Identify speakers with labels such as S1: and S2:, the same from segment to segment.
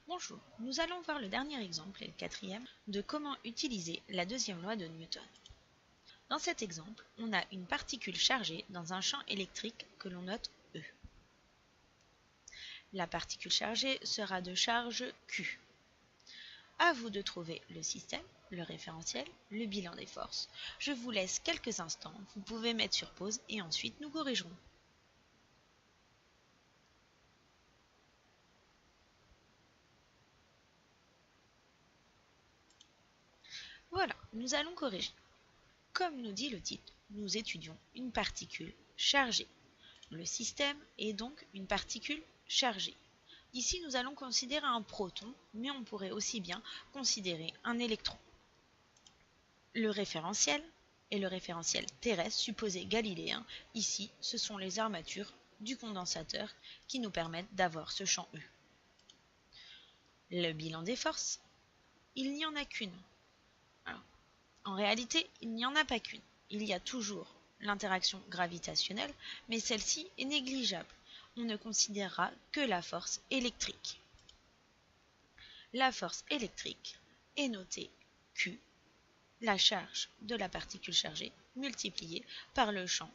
S1: Bonjour, nous allons voir le dernier exemple, et le quatrième, de comment utiliser la deuxième loi de Newton. Dans cet exemple, on a une particule chargée dans un champ électrique que l'on note E. La particule chargée sera de charge Q. À vous de trouver le système, le référentiel, le bilan des forces. Je vous laisse quelques instants, vous pouvez mettre sur pause et ensuite nous corrigerons. Voilà, nous allons corriger. Comme nous dit le titre, nous étudions une particule chargée. Le système est donc une particule chargée. Ici, nous allons considérer un proton, mais on pourrait aussi bien considérer un électron. Le référentiel est le référentiel terrestre supposé galiléen. Ici, ce sont les armatures du condensateur qui nous permettent d'avoir ce champ E. Le bilan des forces, il n'y en a qu'une. En réalité, il n'y en a pas qu'une. Il y a toujours l'interaction gravitationnelle, mais celle-ci est négligeable. On ne considérera que la force électrique. La force électrique est notée Q, la charge de la particule chargée, multipliée par le champ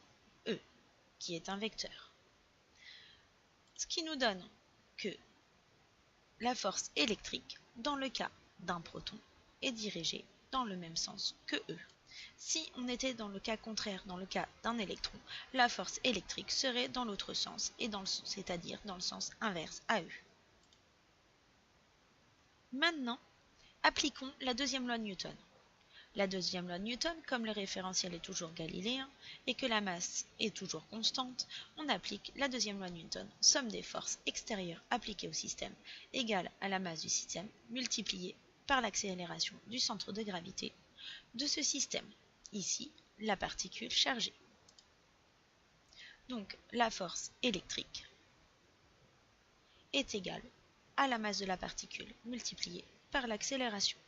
S1: E, qui est un vecteur. Ce qui nous donne que la force électrique, dans le cas d'un proton, est dirigée dans le même sens que E. Si on était dans le cas contraire, dans le cas d'un électron, la force électrique serait dans l'autre sens, c'est-à-dire dans le sens inverse à E. Maintenant, appliquons la deuxième loi de Newton. La deuxième loi de Newton, comme le référentiel est toujours galiléen et que la masse est toujours constante, on applique la deuxième loi de Newton, somme des forces extérieures appliquées au système égale à la masse du système multipliée par l'accélération du centre de gravité de ce système. Ici, la particule chargée. Donc, la force électrique est égale à la masse de la particule multipliée par l'accélération.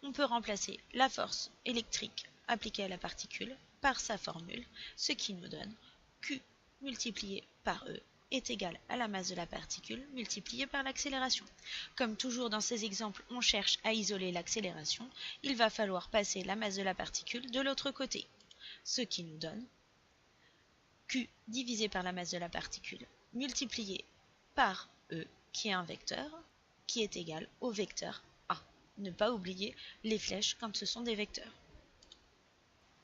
S1: On peut remplacer la force électrique appliquée à la particule par sa formule, ce qui nous donne Q multiplié par E est égal à la masse de la particule multipliée par l'accélération. Comme toujours dans ces exemples, on cherche à isoler l'accélération, il va falloir passer la masse de la particule de l'autre côté, ce qui nous donne Q divisé par la masse de la particule multiplié par E, qui est un vecteur, qui est égal au vecteur A. Ne pas oublier les flèches quand ce sont des vecteurs.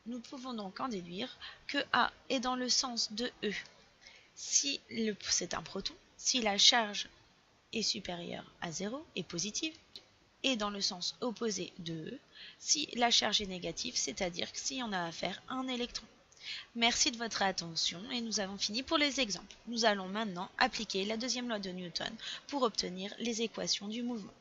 S1: Nous pouvons donc en déduire que A est dans le sens de E. Si c'est un proton, si la charge est supérieure à 0 et positive, et dans le sens opposé de E, si la charge est négative, c'est-à-dire que si on a affaire à un électron. Merci de votre attention et nous avons fini pour les exemples. Nous allons maintenant appliquer la deuxième loi de Newton pour obtenir les équations du mouvement.